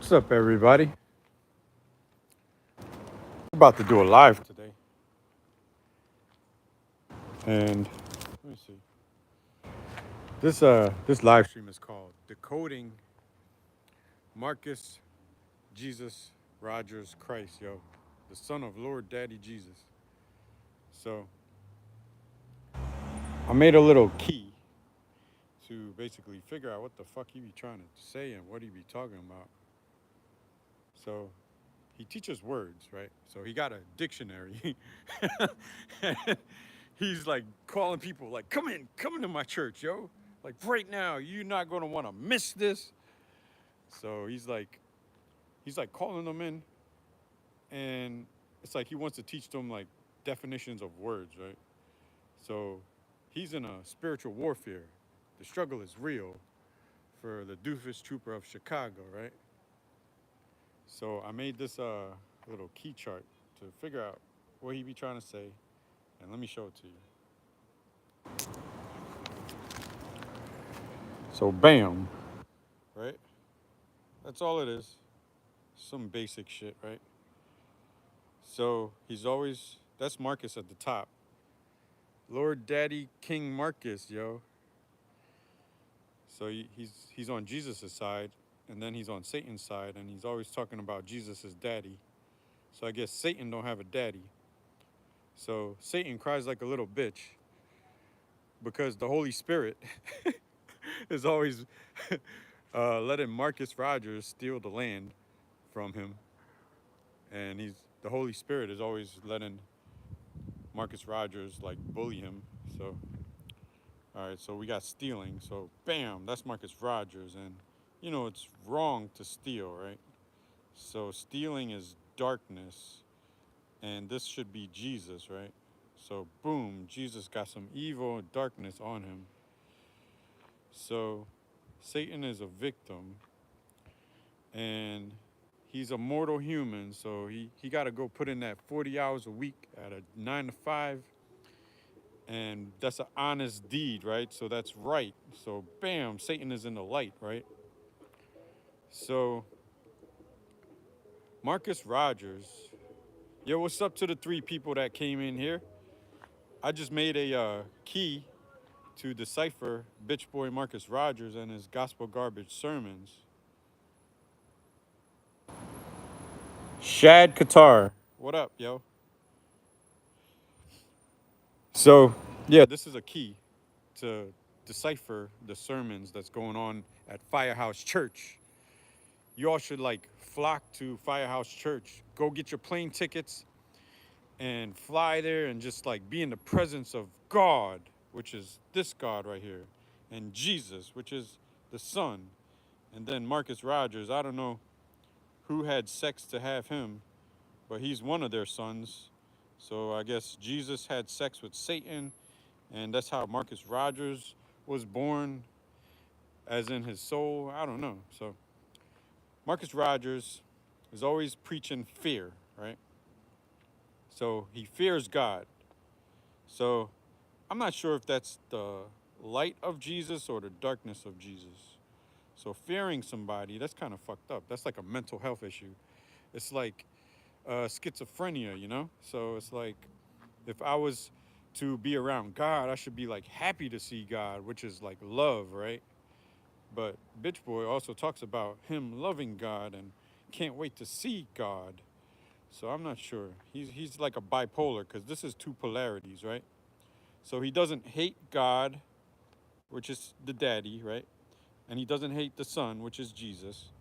What's up, everybody? We're about to do a live today, and let me see. This live stream is called "Decoding Marcus Jesus Rogers Christ, yo, the son of Lord Daddy Jesus." So I made a little key to basically figure out what the fuck he be trying to say and what he be talking about. So he teaches words, right? So he got a dictionary. He's like calling people like, come into my church, yo. Like right now, you're not gonna wanna miss this. So he's like calling them in, and it's like he wants to teach them like definitions of words, right? So he's in a spiritual warfare. The struggle is real for the doofus trooper of Chicago, right? So I made this little key chart to figure out what he be trying to say, and let me show it to you. So bam, right? That's all it is. Some basic shit, right? So he's always that's Marcus at the top. Lord Daddy King Marcus, yo. So he's on Jesus' side, and then he's on Satan's side, and he's always talking about Jesus as daddy. So I guess Satan don't have a daddy. So Satan cries like a little bitch because the Holy Spirit is always letting Marcus Rogers steal the land from him, and the Holy Spirit is always letting Marcus Rogers like bully him. So all right, so we got stealing. So bam, that's Marcus Rogers, and you know it's wrong to steal, right? So stealing is darkness, and this should be Jesus, right? So boom, Jesus got some evil and darkness on him. So Satan is a victim, and he's a mortal human, so he got to go put in that 40 hours a week at a 9 to 5, and that's an honest deed, right? So that's right. So bam, Satan is in the light, right? So Marcus Rogers, yo, what's up to the three people that came in here? I just made a key to decipher bitch boy Marcus Rogers and his gospel garbage sermons. Shad Qatar, what up, yo? So, yeah, this is a key to decipher the sermons that's going on at Firehouse Church. You all should like flock to Firehouse Church. Go get your plane tickets and fly there and just like be in the presence of God, which is this God right here, and Jesus, which is the Son. And then Marcus Rogers, I don't know who had sex to have him, but he's one of their sons. So I guess Jesus had sex with Satan, and that's how Marcus Rogers was born, as in his soul. I don't know. So Marcus Rogers is always preaching fear, right? So he fears God. So I'm not sure if that's the light of Jesus or the darkness of Jesus. So fearing somebody, that's kind of fucked up. That's like a mental health issue. It's like schizophrenia, you know? So it's like if I was to be around God, I should be like happy to see God, which is like love, right? But Bitch Boy also talks about him loving God and can't wait to see God. So I'm not sure. He's like a bipolar because this is two polarities, right? So he doesn't hate God, which is the daddy, right? And he doesn't hate the son, which is Jesus.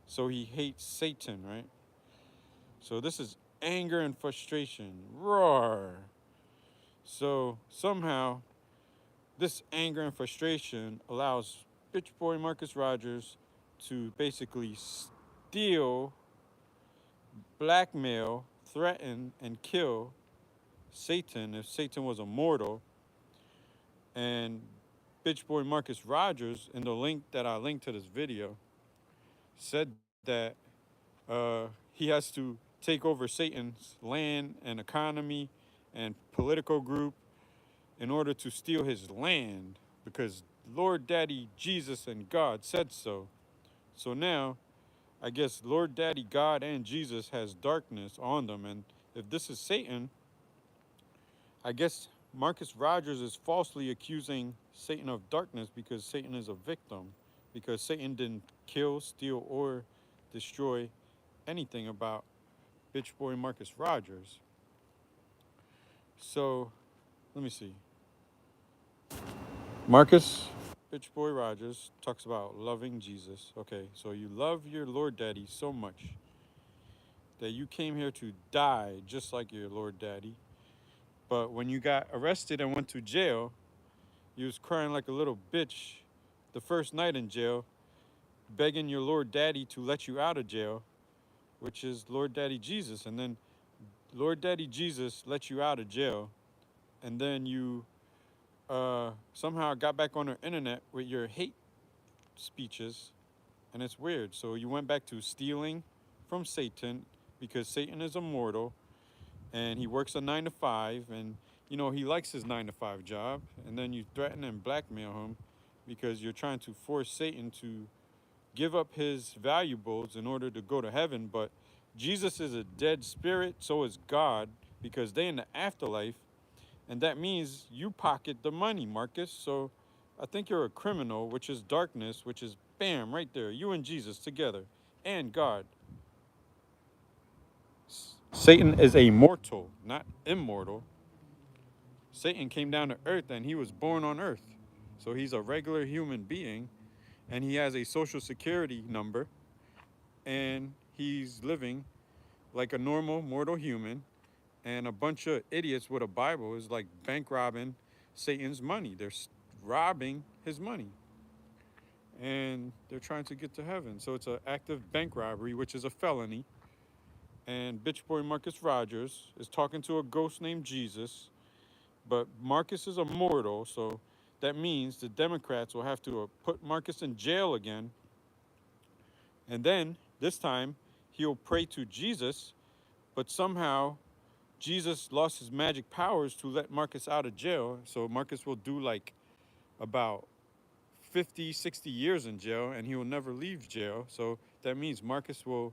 So he hates Satan, right? So this is anger and frustration. Roar. So somehow this anger and frustration allows bitch boy Marcus Rogers to basically steal, blackmail, threaten, and kill Satan if Satan was a mortal. And bitch boy Marcus Rogers, in the link that I linked to this video, said that he has to take over Satan's land and economy and political group in order to steal his land because Lord Daddy Jesus and God said so. So now I guess Lord Daddy God and Jesus has darkness on them. And if this is Satan, I guess Marcus Rogers is falsely accusing Satan of darkness because Satan is a victim. Because Satan didn't kill, steal, or destroy anything about bitch boy Marcus Rogers. So let me see. Marcus bitch boy Rogers talks about loving Jesus. Okay, so you love your Lord Daddy so much that you came here to die just like your Lord Daddy. But when you got arrested and went to jail, you was crying like a little bitch the first night in jail, begging your Lord Daddy to let you out of jail, which is Lord Daddy Jesus. And then Lord Daddy Jesus let you out of jail, and then you somehow got back on the internet with your hate speeches, and it's weird. So you went back to stealing from Satan because Satan is immortal and he works a 9 to 5, and he likes his 9 to 5 job, and then you threaten and blackmail him because you're trying to force Satan to give up his valuables in order to go to heaven. But Jesus is a dead spirit, so is God, because they in the afterlife, and that means you pocket the money, Marcus. So I think you're a criminal, which is darkness, which is bam, right there. You and Jesus together, and God. Satan is a mortal, not immortal. Satan came down to earth and he was born on earth. So he's a regular human being and he has a social security number and he's living like a normal mortal human, and a bunch of idiots with a Bible is like bank robbing Satan's money. They're robbing his money and they're trying to get to heaven. So it's an active bank robbery, which is a felony. And bitch boy Marcus Rogers is talking to a ghost named Jesus, but Marcus is immortal, so that means the Democrats will have to put Marcus in jail again. And then this time he'll pray to Jesus, but somehow Jesus lost his magic powers to let Marcus out of jail. So Marcus will do like about 50, 60 years in jail and he will never leave jail. So that means Marcus will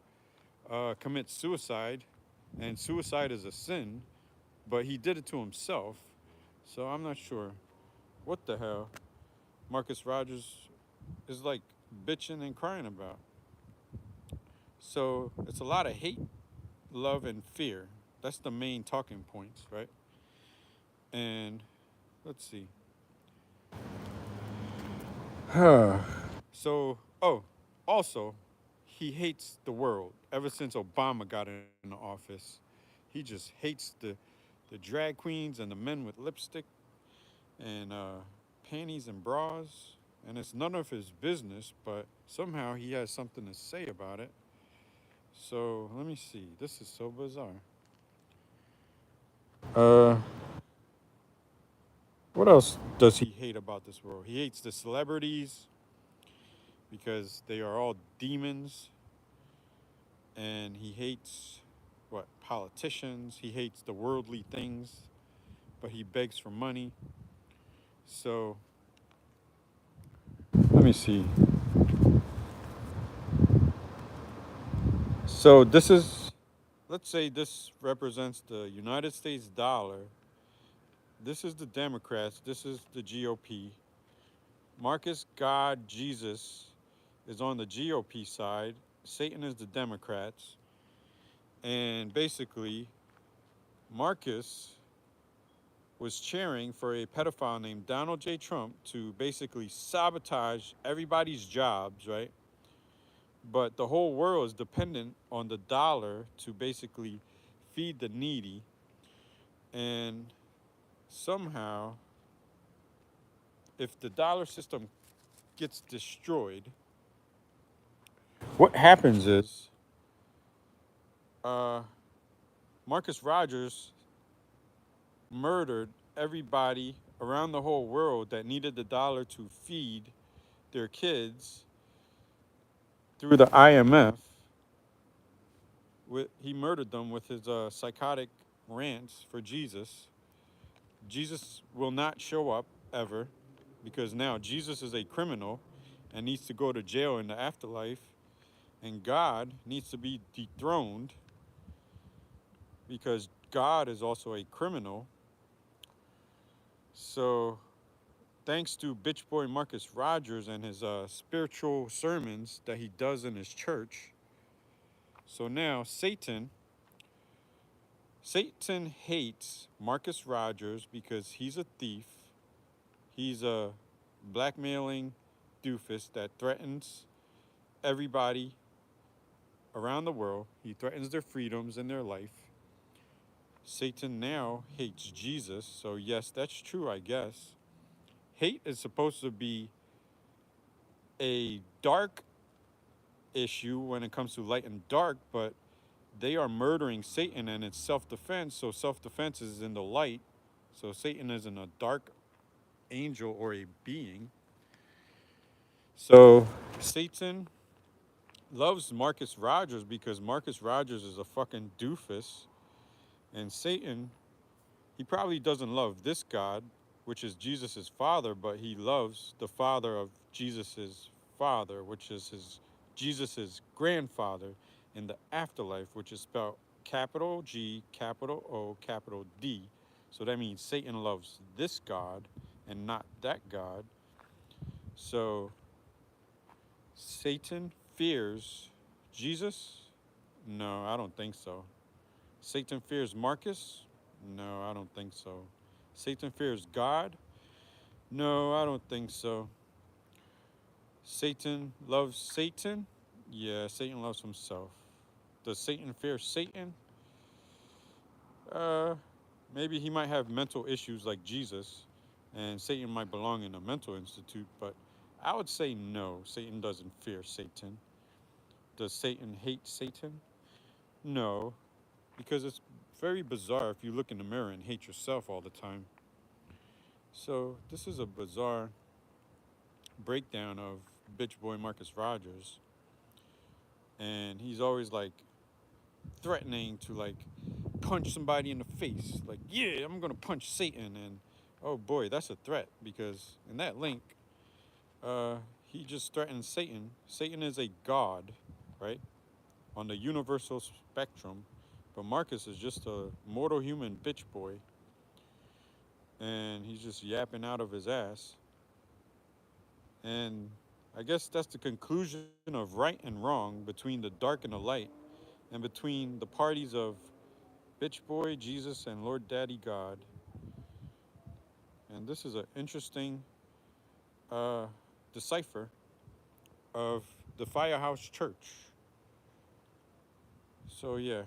commit suicide, and suicide is a sin, but he did it to himself. So I'm not sure what the hell Marcus Rogers is like bitching and crying about. So it's a lot of hate, love, and fear. That's the main talking points, right? And let's see. So, oh, also, he hates the world. Ever since Obama got in the office, he just hates the drag queens and the men with lipstick and panties and bras. And it's none of his business, but somehow he has something to say about it. So let me see. This is so bizarre. Uh, what else does he hate about this world? He hates the celebrities because they are all demons, and he hates what politicians. He hates the worldly things, but he begs for money. So let me see. So this is, let's say this represents the United States dollar. This is the Democrats. This is the GOP. Marcus God Jesus is on the GOP side. Satan is the Democrats. And basically, Marcus was cheering for a pedophile named Donald J. Trump to basically sabotage everybody's jobs, right? But the whole world is dependent on the dollar to basically feed the needy. And somehow, if the dollar system gets destroyed, what happens is uh, Marcus Rogers murdered everybody around the whole world that needed the dollar to feed their kids through the IMF. He murdered them with his psychotic rants for Jesus. Jesus will not show up ever because now Jesus is a criminal and needs to go to jail in the afterlife. And God needs to be dethroned because God is also a criminal. So, thanks to Bitch Boy Marcus Rogers and his spiritual sermons that he does in his church, so now Satan hates Marcus Rogers because he's a thief. He's a blackmailing doofus that threatens everybody around the world. He threatens their freedoms and their life. Satan now hates Jesus, so yes, that's true, I guess. Hate is supposed to be a dark issue when it comes to light and dark, but they are murdering Satan and it's self-defense, so self-defense is in the light. So Satan isn't a dark angel or a being. So Satan loves Marcus Rogers because Marcus Rogers is a fucking doofus. And Satan, he probably doesn't love this God, which is Jesus' father, but he loves the father of Jesus' father, which is his Jesus' grandfather in the afterlife, which is spelled capital G, capital O, capital D. So that means Satan loves this God and not that God. So Satan fears Jesus? No, I don't think so. Satan fears Marcus? No, I don't think so. Satan fears God? No, I don't think so. Satan loves Satan? Yeah, Satan loves himself. Does Satan fear Satan? Uh, Maybe he might have mental issues like Jesus, and Satan might belong in a mental institute, but I would say no, Satan doesn't fear Satan. Does Satan hate Satan? No, because it's very bizarre if you look in the mirror and hate yourself all the time. So this is a bizarre breakdown of bitch boy Marcus Rogers, and he's always like threatening to like punch somebody in the face, like yeah, I'm gonna punch Satan, and oh boy, that's a threat because in that link, he just threatened Satan. Satan is a god, right, on the universal spectrum, but Marcus is just a mortal human bitch boy, and he's just yapping out of his ass. And I guess that's the conclusion of right and wrong between the dark and the light, and between the parties of Bitch Boy, Jesus, and Lord Daddy God. And this is an interesting uh, decipher of the Firehouse Church. So, yeah,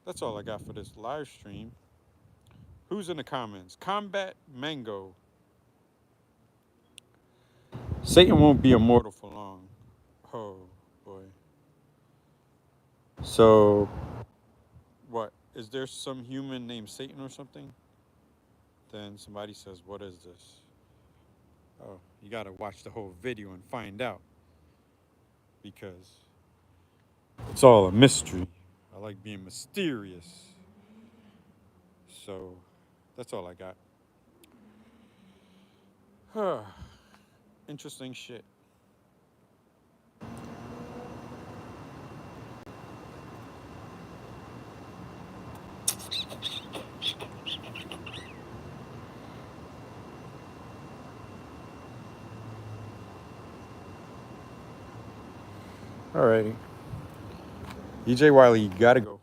that's all I got for this live stream. Who's in the comments? Combat Mango. Satan won't be immortal for long. Oh, boy. So, what? Is there some human named Satan or something? Then somebody says, what is this? Oh, you gotta watch the whole video and find out. Because it's all a mystery. I like being mysterious. So, that's all I got. Interesting shit. Alrighty. EJ Wiley, you gotta go.